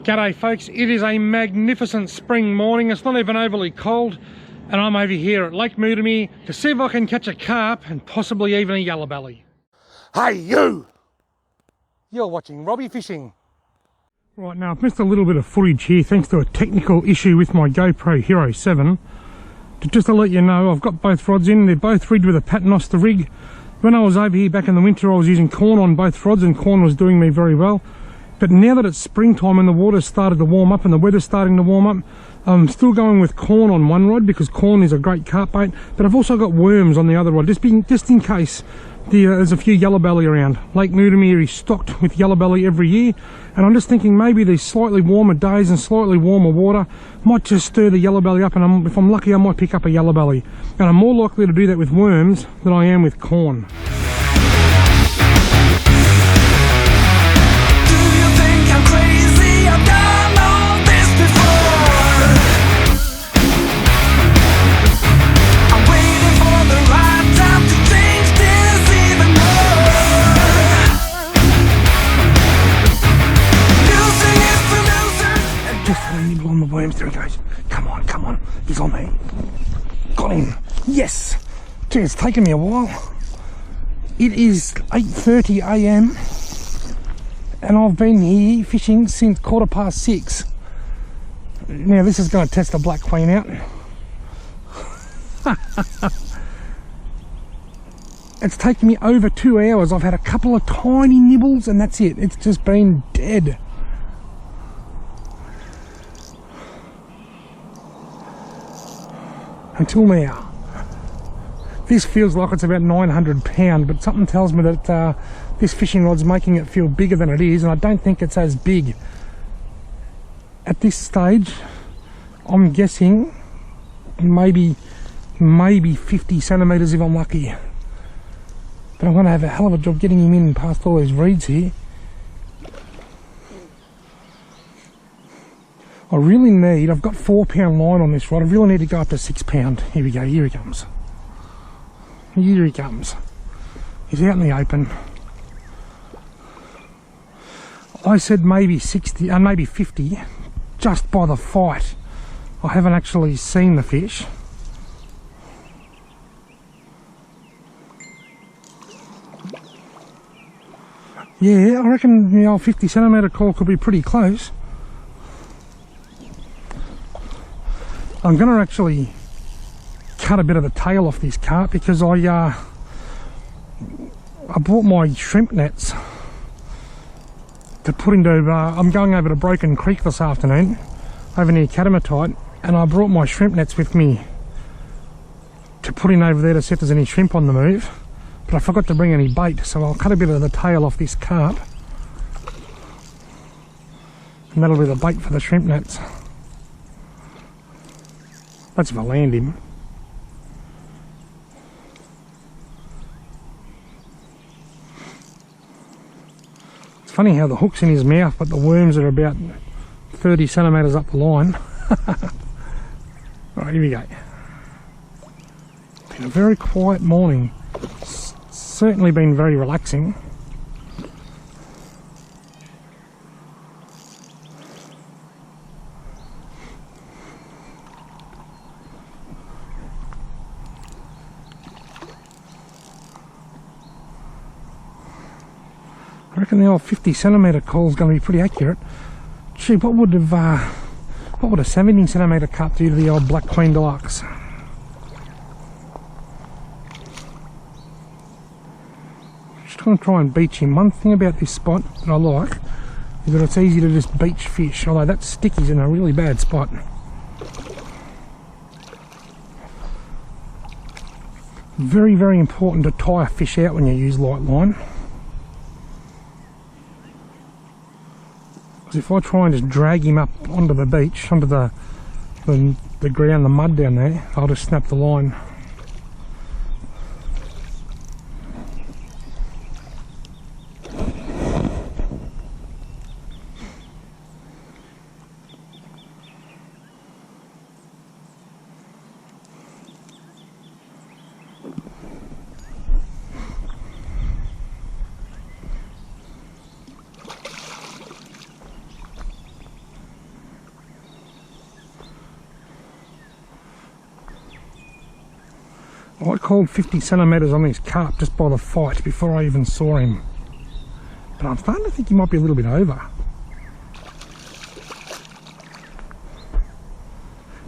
G'day folks, it is a magnificent spring morning. It's not even overly cold and I'm over here at Lake Moodemere to see if I can catch a carp and possibly even a yellowbelly. Hey you! You're watching Robbie Fishing. Right, now I've missed a little bit of footage here thanks to a technical issue with my GoPro Hero5. Just to let you know, I've got both rods in. They're both rigged with a paternoster rig. When I was over here back in the winter I was using corn on both rods and corn was doing me very well. But now that it's springtime and the water's started to warm up and the weather's starting to warm up, I'm still going with corn on one rod because corn is a great carp bait. But I've also got worms on the other rod, just in case there's a few yellowbelly around. Lake Moodemere is stocked with yellowbelly every year, and I'm just thinking maybe these slightly warmer days and slightly warmer water might just stir the yellowbelly up, and if I'm lucky I might pick up a yellowbelly. And I'm more likely to do that with worms than I am with corn. There he goes. Come on. He's on me. Got him. Yes. Gee, it's taken me a while. It is 8:30 AM and I've been here fishing since 6:15. Now this is going to test the black queen out. It's taken me over 2 hours. I've had a couple of tiny nibbles and that's it. It's just been dead. Until now. This feels like it's about 900 pound, but something tells me that this fishing rod's making it feel bigger than it is, and I don't think it's as big. At this stage, I'm guessing maybe 50 centimetres if I'm lucky. But I'm going to have a hell of a job getting him in past all these reeds here. I really need, I've got 4 pound line on this rod, I really need to go up to 6 pound. Here we go, here he comes. Here he comes. He's out in the open. I said maybe 60, maybe 50, just by the fight. I haven't actually seen the fish. Yeah, I reckon the old 50 centimetre call could be pretty close. I'm going to actually cut a bit of the tail off this carp because I bought my shrimp nets to put into, I'm going over to Broken Creek this afternoon, over near Catamatite, and I brought my shrimp nets with me to put in over there to see if there's any shrimp on the move, but I forgot to bring any bait, so I'll cut a bit of the tail off this carp, and that'll be the bait for the shrimp nets. That's if I land him. It's funny how the hook's in his mouth, but the worms are about 30 centimetres up the line. Alright, here we go. Been a very quiet morning. Certainly been very relaxing. I reckon the old 50 centimetre call is going to be pretty accurate. Gee, what would a 17 centimetre carp do to the old Black Queen Deluxe? Just going to try and beach him. One thing about this spot that I like is that it's easy to just beach fish, although that sticky's in a really bad spot. Very, very important to tie a fish out when you use light line. If I try and just drag him up onto the beach, onto the ground, the mud down there, I'll just snap the line. I called 50 centimetres on this carp just by the fight before I even saw him. But I'm starting to think he might be a little bit over.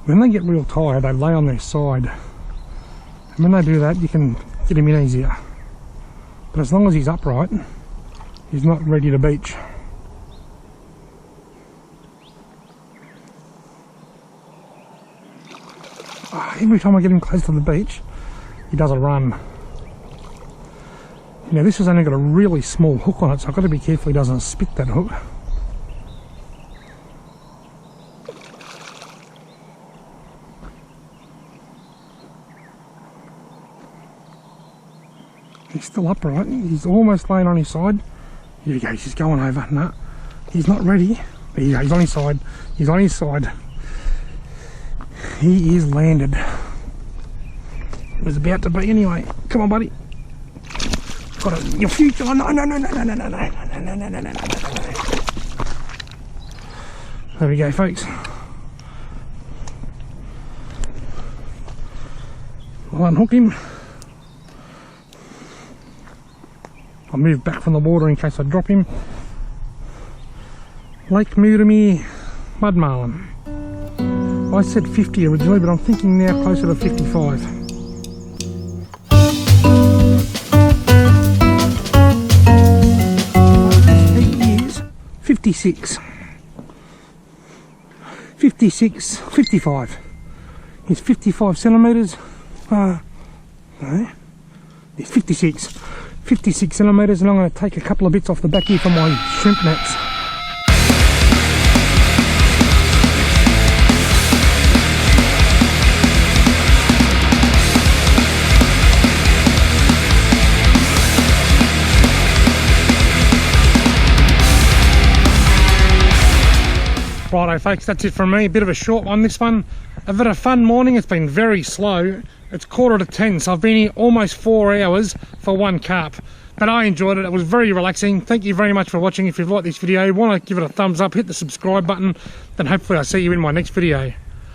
When they get real tired, they lay on their side. And when they do that, you can get him in easier. But as long as he's upright, he's not ready to beach. Every time I get him close to the beach, he does a run. Now this has only got a really small hook on it, so I've got to be careful he doesn't spit that hook. He's still upright. He's almost laying on his side. Here he goes, he's going over. No, he's not ready. There you go, he's on his side. He's on his side. He is landed. It was about to be anyway. Come on, buddy. Got it. Your future. Oh, no. There we go, folks. I'll unhook him. I'll move back from the water in case I drop him. Lake Moodemere mud marlin. I said 50 originally, but I'm thinking now closer to 55. 56. 56, 55. It's 55 centimetres. No, it's 56. 56 centimetres, and I'm going to take a couple of bits off the back here for my shrimp nets. Righto folks, that's it from me. A bit of a short one, this one. I've had a fun morning. It's been very slow. It's 9:45, so I've been here almost 4 hours for one carp. But I enjoyed it. It was very relaxing. Thank you very much for watching. If you've liked this video, want to give it a thumbs up, hit the subscribe button, then hopefully I'll see you in my next video.